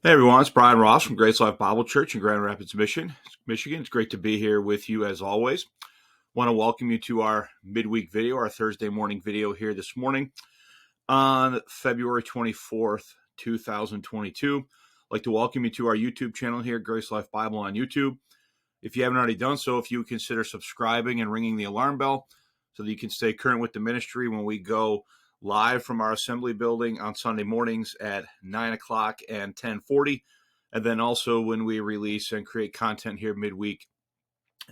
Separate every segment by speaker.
Speaker 1: Hey everyone, it's Brian Ross from Grace Life Bible Church in Grand Rapids, Michigan. It's great to be here with you as always. Want to welcome you to our midweek video, our Thursday morning video here this morning on February 24th, 2022. I'd like to welcome you to our YouTube channel here, Grace Life Bible on YouTube. If you haven't already done so, if you would consider subscribing and ringing the alarm bell so that you can stay current with the ministry when we go live from our assembly building on Sunday mornings at 9 o'clock and 10:40, and then also when we release and create content here midweek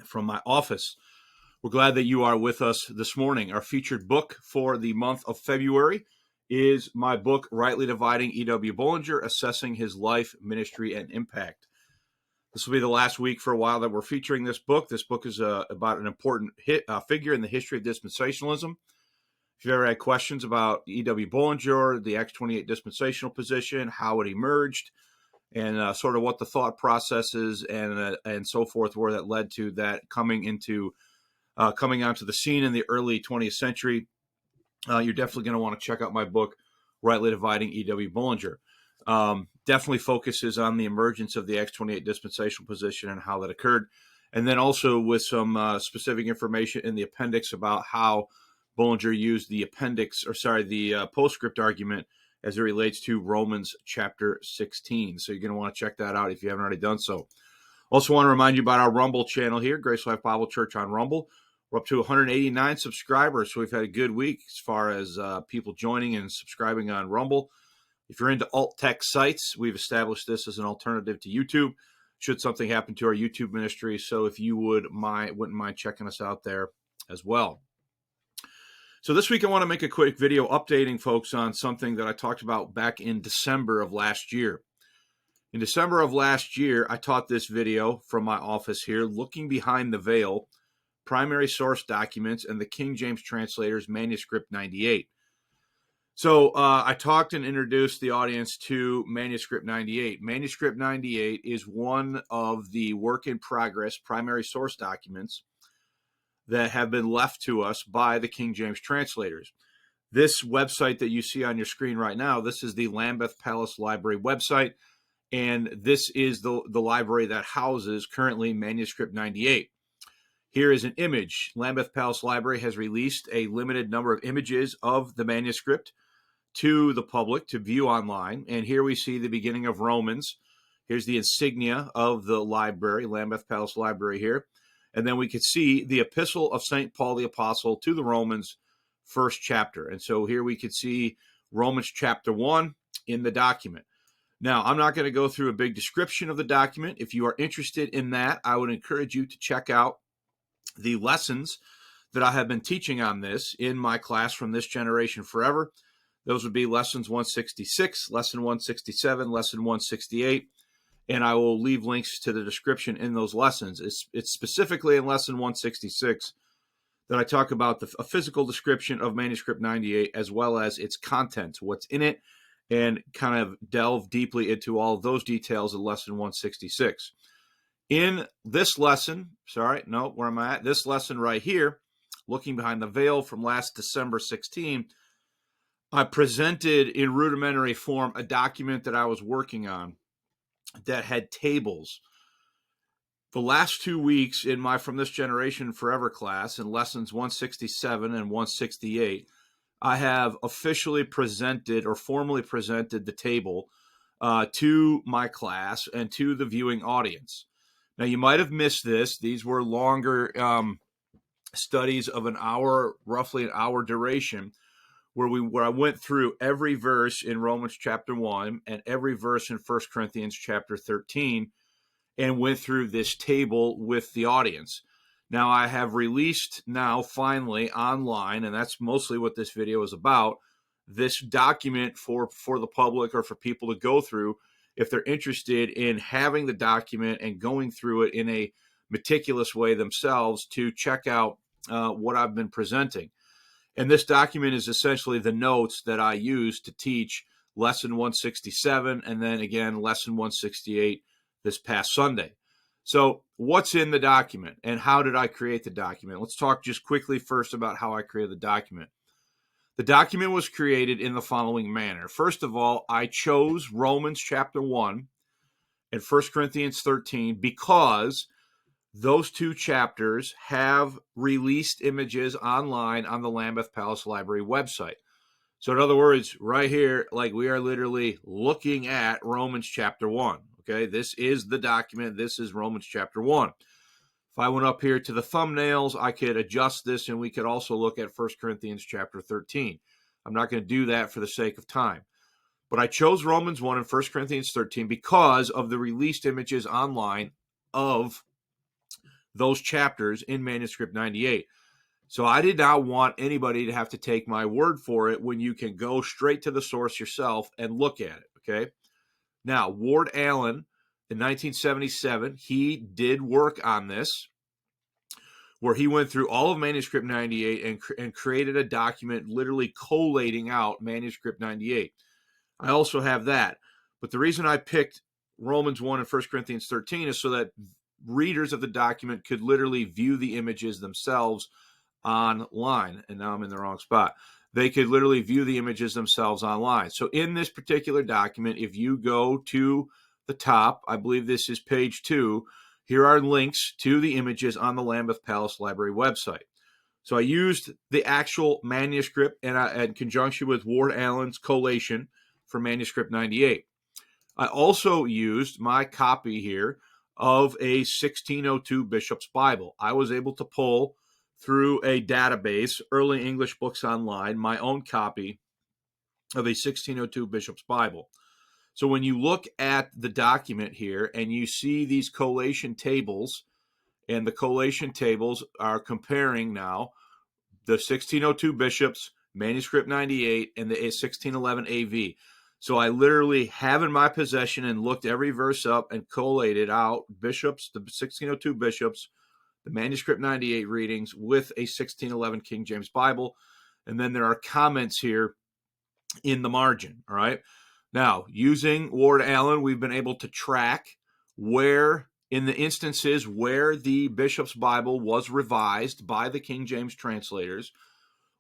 Speaker 1: from my office. We're glad that you are with us this morning. Our featured book for the month of February is my book, Rightly Dividing E.W. Bullinger, Assessing His Life, Ministry, and Impact. This will be the last week for a while that we're featuring this book. This book is about an important figure in the history of dispensationalism. If you've ever had questions about E.W. Bullinger, the Acts 28 dispensational position, how it emerged, and sort of what the thought processes and so forth were that led to that coming onto the scene in the early 20th century, you're definitely going to want to check out my book, Rightly Dividing E.W. Bullinger. Definitely focuses on the emergence of the Acts 28 dispensational position and how that occurred, and then also with some specific information in the appendix about how Bullinger used the postscript argument as it relates to Romans chapter 16. So you're going to want to check that out if you haven't already done so. Also want to remind you about our Rumble channel here, Grace Life Bible Church on Rumble. We're up to 189 subscribers, so we've had a good week as far as people joining and subscribing on Rumble. If you're into alt text sites, we've established this as an alternative to YouTube should something happen to our YouTube ministry. So if you wouldn't mind checking us out there as well. So this week I want to make a quick video updating folks on something that I talked about back in December of last year. In December of last year, I taught this video from my office here, Looking Behind the Veil, Primary Source Documents, and the King James Translators, Manuscript 98. So I talked and introduced the audience to Manuscript 98. Manuscript 98 is one of the work-in-progress primary source documents that have been left to us by the King James Translators. This website that you see on your screen right now, this is the Lambeth Palace Library website, and this is the library that houses currently Manuscript 98. Here is an image. Lambeth Palace Library has released a limited number of images of the manuscript to the public to view online, and here we see the beginning of Romans. Here's the insignia of the library, Lambeth Palace Library here. And then we could see the Epistle of St. Paul the Apostle to the Romans, first chapter. And so here we could see Romans chapter 1 in the document. Now, I'm not going to go through a big description of the document. If you are interested in that, I would encourage you to check out the lessons that I have been teaching on this in my class From This Generation Forever. Those would be lessons 166, lesson 167, lesson 168. And I will leave links to the description in those lessons. It's specifically in lesson 166 that I talk about a physical description of Manuscript 98 as well as its contents, what's in it, and kind of delve deeply into all of those details in lesson 166. In this lesson, This lesson right here, Looking Behind the Veil from last December 16, I presented in rudimentary form a document that I was working on that had tables. The last 2 weeks in my From This Generation Forever class, in lessons 167 and 168, I have officially presented or formally presented the table to my class and to the viewing audience. Now, you might have missed this. These were longer studies of roughly an hour duration, where I went through every verse in Romans chapter 1 and every verse in 1 Corinthians chapter 13 and went through this table with the audience. Now, I have released now finally online, and that's mostly what this video is about, this document for the public or for people to go through if they're interested in having the document and going through it in a meticulous way themselves to check out what I've been presenting. And this document is essentially the notes that I used to teach lesson 167 and then again lesson 168 this past Sunday. So what's in the document and how did I create the document? Let's talk just quickly first about how I created the document. The document was created in the following manner. First of all, I chose Romans chapter 1 and 1 Corinthians 13 because those two chapters have released images online on the Lambeth Palace Library website. So in other words, right here, like we are literally looking at Romans chapter 1. Okay, this is the document. This is Romans chapter 1. If I went up here to the thumbnails, I could adjust this and we could also look at 1 Corinthians chapter 13. I'm not going to do that for the sake of time. But I chose Romans 1 and 1 Corinthians 13 because of the released images online of those chapters in manuscript 98. So I did not want anybody to have to take my word for it when you can go straight to the source yourself and look at it, okay? Now, Ward Allen, in 1977, he did work on this, where he went through all of manuscript 98 and created a document literally collating out manuscript 98. I also have that. But the reason I picked Romans 1 and 1 Corinthians 13 is so that readers of the document could literally view the images themselves online. And now I'm in the wrong spot. They could literally view the images themselves online. So in this particular document, if you go to the top, I believe this is page 2, here are links to the images on the Lambeth Palace Library website. So I used the actual manuscript in conjunction with Ward Allen's collation for manuscript 98. I also used my copy here of a 1602 Bishop's Bible. I was able to pull through a database, Early English Books Online, my own copy of a 1602 Bishop's Bible. So when you look at the document here and you see these collation tables, and the collation tables are comparing now the 1602 Bishops, manuscript 98, and the 1611 AV. So I literally have in my possession and looked every verse up and collated out Bishops, the 1602 Bishops, the manuscript 98 readings with a 1611 King James Bible. And then there are comments here in the margin, all right? Now, using Ward Allen, we've been able to track where, in the instances where the Bishop's Bible was revised by the King James translators,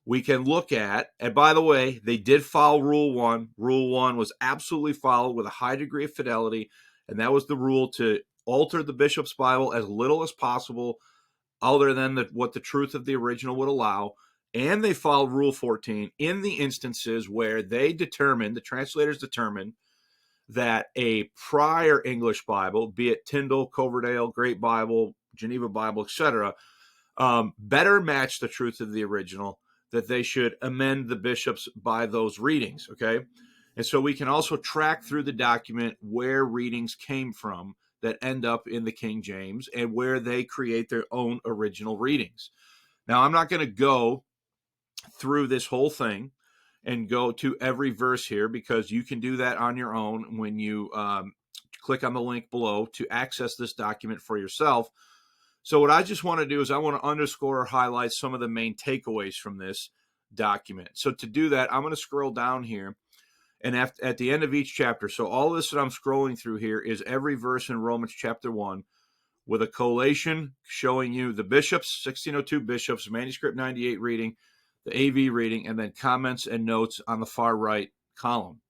Speaker 1: we can look at, and by the way, they did follow Rule 1. Rule 1 was absolutely followed with a high degree of fidelity, and that was the rule to alter the Bishop's Bible as little as possible other than what the truth of the original would allow. And they followed Rule 14 in the instances where they determined, the translators determined, that a prior English Bible, be it Tyndale, Coverdale, Great Bible, Geneva Bible, etc., better match the truth of the original, that they should amend the bishops by those readings, okay? And so we can also track through the document where readings came from that end up in the King James and where they create their own original readings. Now, I'm not going to go through this whole thing and go to every verse here because you can do that on your own when you click on the link below to access this document for yourself. So what I just want to do is I want to underscore or highlight some of the main takeaways from this document. So to do that, I'm going to scroll down here, and at the end of each chapter, so all this that I'm scrolling through here is every verse in Romans chapter 1 with a collation showing you the bishops, 1602 bishops, manuscript 98 reading, the AV reading, and then comments and notes on the far right column.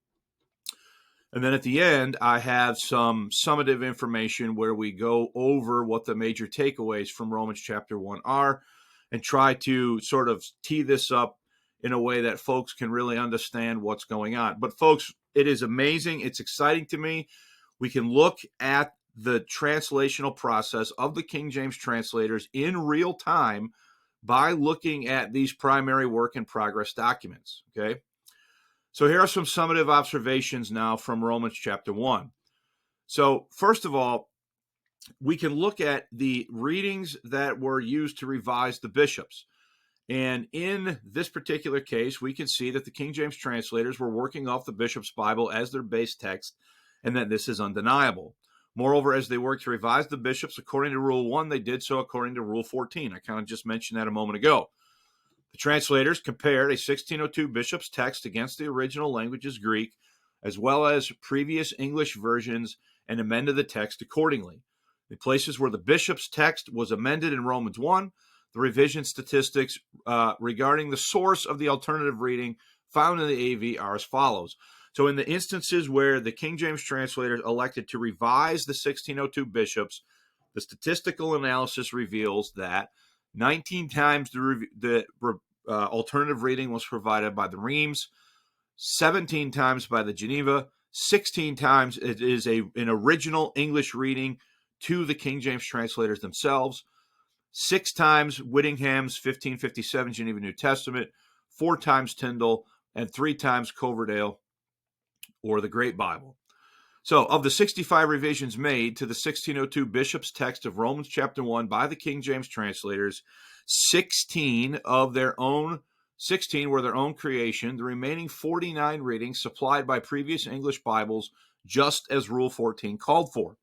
Speaker 1: And then at the end, I have some summative information where we go over what the major takeaways from Romans chapter 1 are and try to sort of tee this up in a way that folks can really understand what's going on. But folks, it is amazing. It's exciting to me. We can look at the translational process of the King James translators in real time by looking at these primary work in progress documents, okay? So here are some summative observations now from Romans chapter 1. So first of all, we can look at the readings that were used to revise the bishops. And in this particular case, we can see that the King James translators were working off the Bishop's Bible as their base text, and that this is undeniable. Moreover, as they worked to revise the bishops according to Rule 1, they did so according to Rule 14. I kind of just mentioned that a moment ago. The translators compared a 1602 bishop's text against the original language's Greek, as well as previous English versions, and amended the text accordingly. The places where the bishop's text was amended in Romans 1, the revision statistics regarding the source of the alternative reading found in the AV are as follows. So in the instances where the King James translators elected to revise the 1602 bishops, the statistical analysis reveals that 19 times the alternative reading was provided by the Reims, 17 times by the Geneva, 16 times it is an original English reading to the King James translators themselves, 6 times Whittingham's 1557 Geneva New Testament, 4 times Tyndale, and 3 times Coverdale or the Great Bible. So, of the 65 revisions made to the 1602 Bishop's text of Romans chapter 1 by the King James translators, 16 were their own creation. The remaining 49 readings supplied by previous English Bibles, just as Rule 14 called for.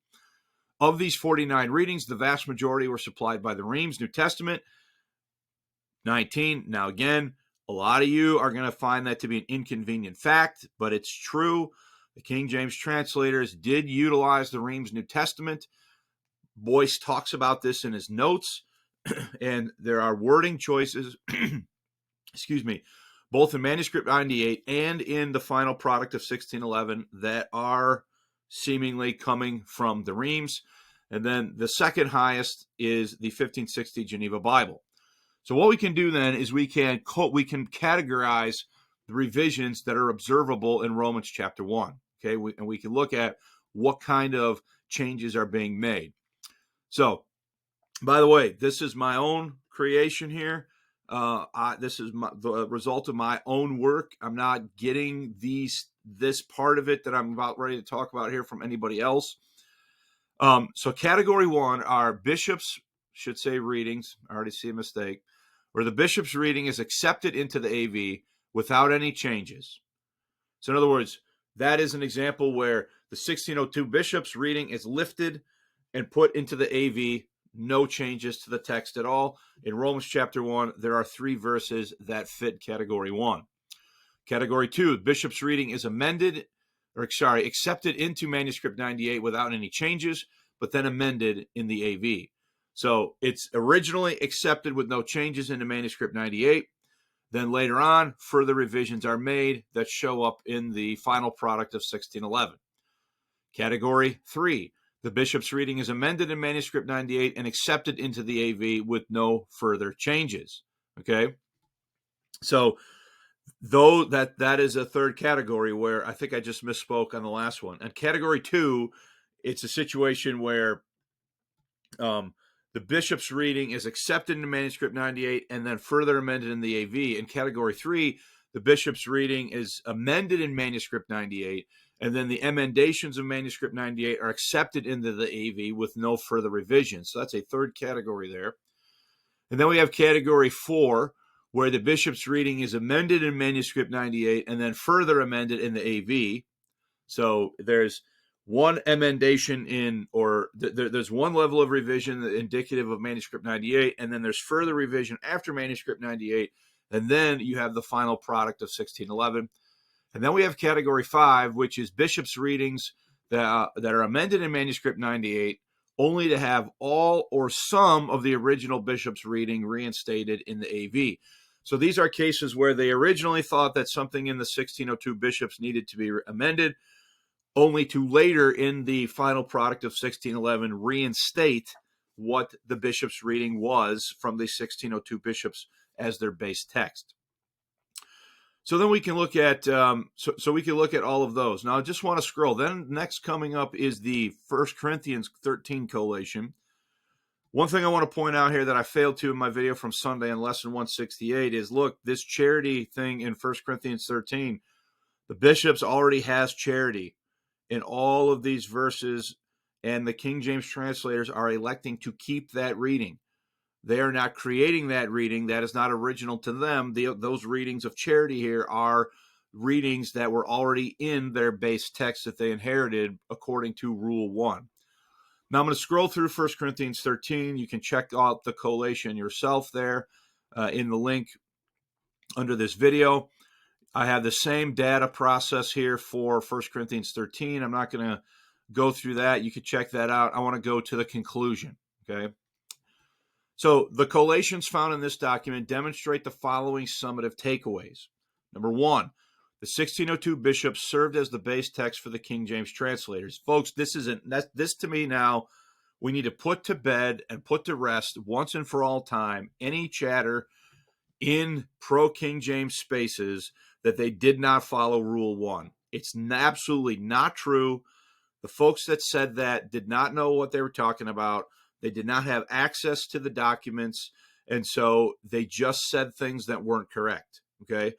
Speaker 1: Of these 49 readings, the vast majority were supplied by the Reims New Testament, 19. Now, again, a lot of you are going to find that to be an inconvenient fact, but it's true. The King James translators did utilize the Reims New Testament. Boyce talks about this in his notes, and there are wording choices, both in Manuscript 98 and in the final product of 1611 that are seemingly coming from the Reims. And then the second highest is the 1560 Geneva Bible. So what we can do then is we can categorize the revisions that are observable in Romans chapter 1. Okay, and we can look at what kind of changes are being made. So, by the way, this is my own creation here. This is the result of my own work. I'm not getting this part of it that I'm about ready to talk about here from anybody else. So category 1 are bishops, should say readings. I already see a mistake. Where the bishop's reading is accepted into the AV without any changes. So in other words, that is an example where the 1602 bishop's reading is lifted and put into the AV, no changes to the text at all. In Romans chapter 1, there are 3 verses that fit category 1. Category 2, bishop's reading is accepted into Manuscript 98 without any changes, but then amended in the AV. So it's originally accepted with no changes into Manuscript 98. Then later on, further revisions are made that show up in the final product of 1611. Category 3, the bishop's reading is amended in Manuscript 98 and accepted into the AV with no further changes. Okay? So, though that is a third category where I think I just misspoke on the last one. And category 2, it's a situation where the bishop's reading is accepted in Manuscript 98 and then further amended in the AV. In category 3, the bishop's reading is amended in Manuscript 98, and then the emendations of Manuscript 98 are accepted into the AV with no further revisions. So that's a third category there. And then we have category 4, where the bishop's reading is amended in Manuscript 98 and then further amended in the AV. So there's one emendation there's one level of revision indicative of Manuscript 98, and then there's further revision after Manuscript 98, and then you have the final product of 1611. And then we have category 5, which is bishop's readings that are amended in Manuscript 98, only to have all or some of the original bishop's reading reinstated in the AV. So these are cases where they originally thought that something in the 1602 bishops needed to be amended, only to later in the final product of 1611 reinstate what the bishop's reading was from the 1602 bishops as their base text. So then we can look at we can look at all of those. Now I just want to scroll. Then next coming up is the 1 Corinthians 13 collation. One thing I want to point out here that I failed to in my video from Sunday on lesson 168 is, look, this charity thing in 1 Corinthians 13, the bishops already has charity in all of these verses, and the King James translators are electing to keep that reading. They are not creating that reading. That is not original to them. Those readings of charity here are readings that were already in their base text that they inherited according to Rule 1. Now I'm going to scroll through 1 Corinthians 13. You can check out the collation yourself there in the link under this video. I have the same data process here for 1 Corinthians 13. I'm not going to go through that. You can check that out. I want to go to the conclusion, okay? So the collations found in this document demonstrate the following summative takeaways. Number 1, The 1602 bishops served as the base text for the King James translators. Folks, this to me now, we need to put to bed and put to rest once and for all time any chatter in pro-King James spaces that they did not follow Rule 1. It's absolutely not true. The folks that said that did not know what they were talking about. They did not have access to the documents, and so they just said things that weren't correct, okay?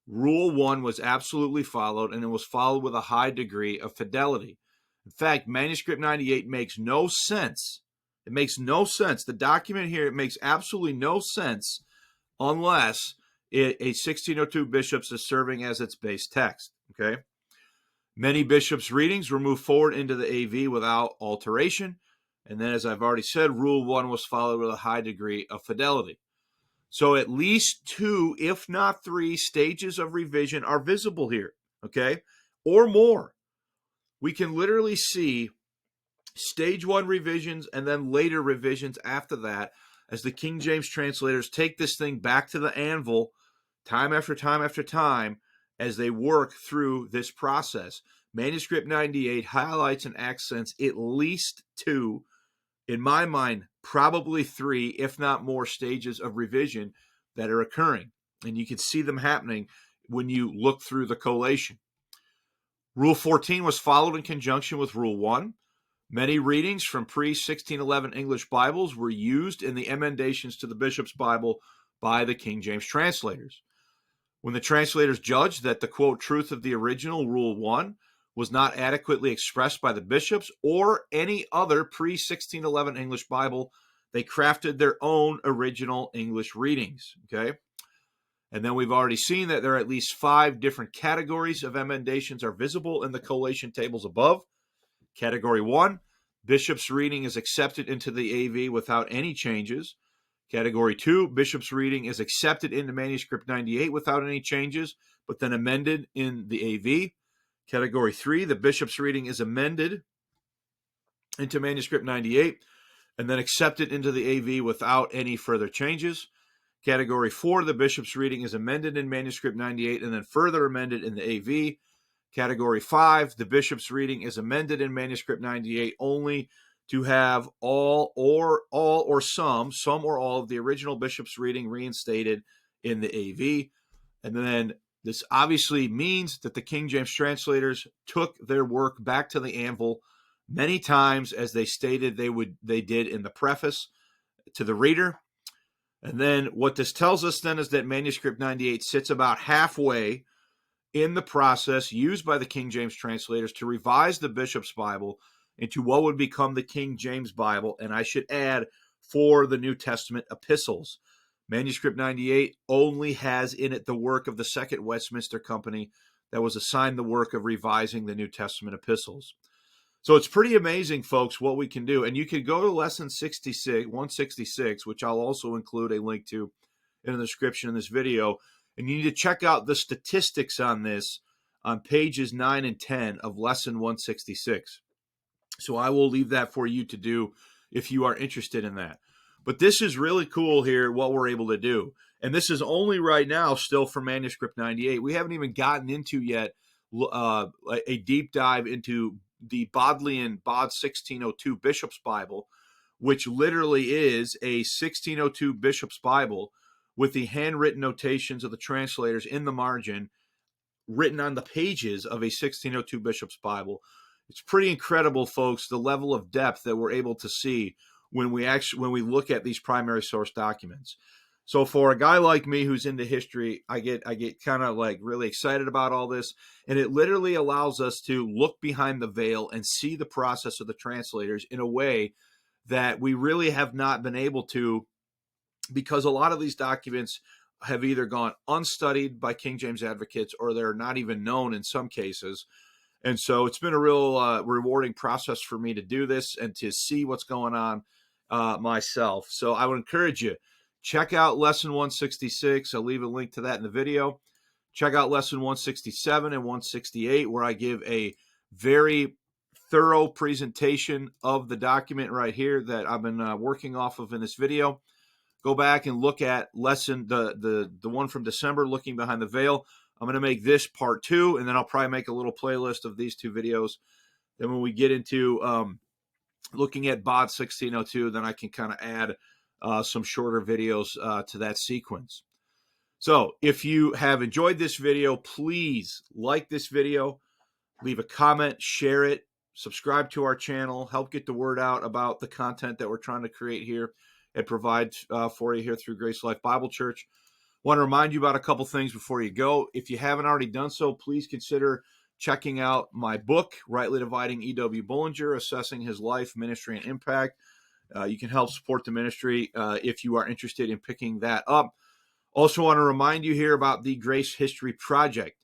Speaker 1: Rule 1 was absolutely followed, and it was followed with a high degree of fidelity. In fact, Manuscript 98 makes no sense. It makes no sense. The document here, it makes absolutely no sense unless a 1602 bishops is serving as its base text, okay? Many bishops' readings were moved forward into the AV without alteration. And then, as I've already said, Rule 1 was followed with a high degree of fidelity. So at least 2, if not 3, stages of revision are visible here, okay? Or more. We can literally see stage 1 revisions and then later revisions after that as the King James translators take this thing back to the anvil time after time after time as they work through this process. Manuscript 98 highlights and accents at least 2, in my mind, probably 3, if not more, stages of revision that are occurring. And you can see them happening when you look through the collation. Rule 14 was followed in conjunction with Rule 1. Many readings from pre-1611 English Bibles were used in the emendations to the Bishop's Bible by the King James translators. When the translators judged that the, quote, truth of the original, Rule 1, was not adequately expressed by the bishops or any other pre-1611 English Bible, they crafted their own original English readings, okay? And then we've already seen that there are at least 5 different categories of emendations are visible in the collation tables above. Category 1, bishop's reading is accepted into the AV without any changes. Category 2, bishop's reading is accepted into Manuscript 98 without any changes, but then amended in the AV. Category 3, the bishop's reading is amended into Manuscript 98 and then accepted into the AV without any further changes. Category 4, the bishop's reading is amended in Manuscript 98 and then further amended in the AV. Category 5, the bishop's reading is amended in Manuscript 98 only to have all or some or all of the original bishop's reading reinstated in the AV. And then this obviously means that the King James translators took their work back to the anvil many times, as they stated they did in the preface to the reader. And then what this tells us then is that Manuscript 98 sits about halfway in the process used by the King James translators to revise the Bishop's Bible into what would become the King James Bible, and I should add, for the New Testament epistles. Manuscript 98 only has in it the work of the Second Westminster Company that was assigned the work of revising the New Testament epistles. So it's pretty amazing, folks, what we can do. And you can go to lesson 166, which I'll also include a link to in the description of this video. And you need to check out the statistics on this on pages 9 and 10 of lesson 166. So I will leave that for you to do if you are interested in that. But this is really cool here, what we're able to do. And this is only right now still for Manuscript 98. We haven't even gotten into yet a deep dive into the Bodleian Bod 1602 Bishop's Bible, which literally is a 1602 Bishop's Bible with the handwritten notations of the translators in the margin written on the pages of a 1602 Bishop's Bible. It's pretty incredible, folks, the level of depth that we're able to see when we look at these primary source documents. So for a guy like me who's into history, I get kind of like really excited about all this, and it literally allows us to look behind the veil and see the process of the translators in a way that we really have not been able to, because a lot of these documents have either gone unstudied by King James advocates or they're not even known in some cases. And so it's been a real rewarding process for me to do this and to see what's going on myself. So I would encourage you, check out lesson 166. I'll leave a link to that in the video. Check out lesson 167 and 168, where I give a very thorough presentation of the document right here that I've been working off of in this video. Go back and look at lesson the one from December, Looking Behind the Veil. I'm going to make this part 2, and then I'll probably make a little playlist of these 2 videos. Then when we get into looking at BOD 1602, then I can kind of add some shorter videos to that sequence. So if you have enjoyed this video, please like this video, leave a comment, share it, subscribe to our channel, help get the word out about the content that we're trying to create here and provide for you here through Grace Life Bible Church. Want to remind you about a couple things before you go. If you haven't already done so, please consider checking out my book, Rightly Dividing E.W. Bullinger, Assessing His Life, Ministry, and Impact. You can help support the ministry if you are interested in picking that up. Also want to remind you here about the Grace History Project.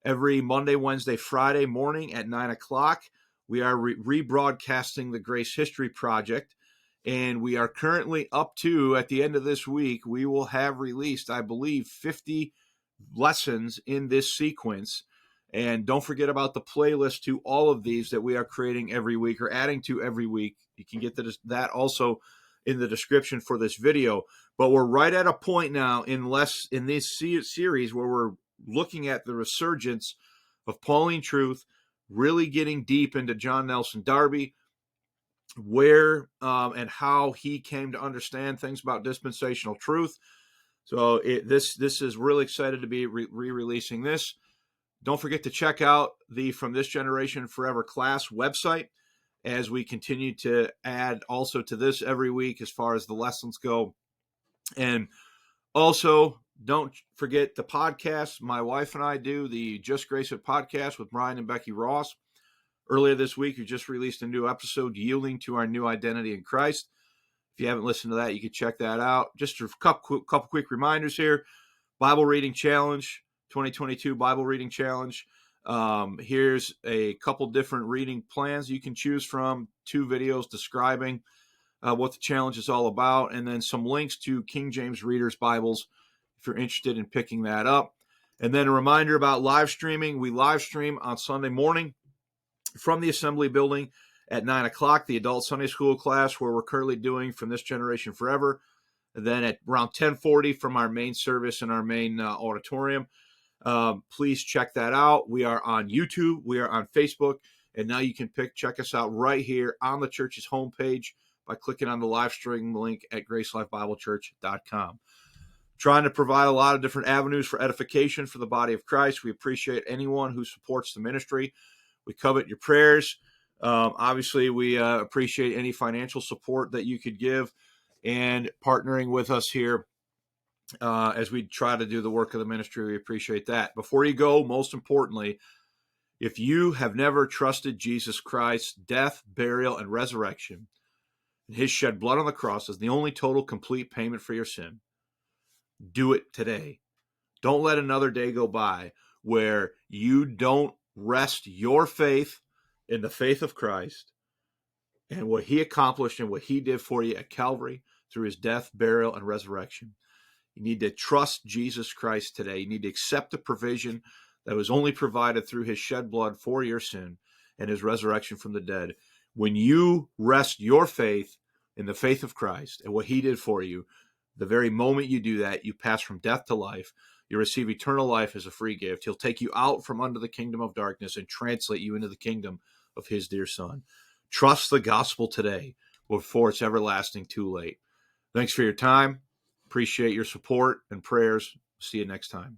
Speaker 1: Every Monday, Wednesday, Friday morning at 9 o'clock, we are rebroadcasting the Grace History Project. And we are currently up to, at the end of this week, we will have released, I believe, 50 lessons in this sequence. And don't forget about the playlist to all of these that we are creating every week or adding to every week. You can get that also in the description for this video. But we're right at a point now in this series where we're looking at the resurgence of Pauline truth, really getting deep into John Nelson Darby, where and how he came to understand things about dispensational truth. So this is really excited to be re-releasing this. Don't forget to check out the From This Generation Forever class website as we continue to add also to this every week as far as the lessons go. And also, don't forget the podcast. My wife and I do the Just Grace It podcast with Bryan and Becky Ross. Earlier this week, we just released a new episode, Yielding to Our New Identity in Christ. If you haven't listened to that, you can check that out. Just a couple quick reminders here. Bible Reading Challenge, 2022 Bible Reading Challenge. Here's a couple different reading plans you can choose from, 2 videos describing what the challenge is all about, and then some links to King James Reader's Bibles if you're interested in picking that up. And then a reminder about live streaming. We live stream on Sunday morning from the Assembly Building at 9 o'clock, the adult Sunday school class where we're currently doing From This Generation Forever. And then at around 10:40 from our main service in our main auditorium. Please check that out. We are on YouTube. We are on Facebook. And now you can check us out right here on the church's homepage by clicking on the live stream link at gracelifebiblechurch.com. Trying to provide a lot of different avenues for edification for the body of Christ. We appreciate anyone who supports the ministry. We covet your prayers. Obviously, we appreciate any financial support that you could give and partnering with us here as we try to do the work of the ministry. We appreciate that. Before you go, most importantly, if you have never trusted Jesus Christ's death, burial, and resurrection, and his shed blood on the cross as the only total complete payment for your sin, do it today. Don't let another day go by where you don't rest your faith in the faith of Christ and what he accomplished and what he did for you at Calvary through his death, burial, and resurrection. You need to trust Jesus Christ today. You need to accept the provision that was only provided through his shed blood for your sin and his resurrection from the dead. When you rest your faith in the faith of Christ and what he did for you, the very moment you do that, you pass from death to life. You receive eternal life as a free gift. He'll take you out from under the kingdom of darkness and translate you into the kingdom of his dear Son. Trust the gospel today before it's everlasting too late. Thanks for your time. Appreciate your support and prayers. See you next time.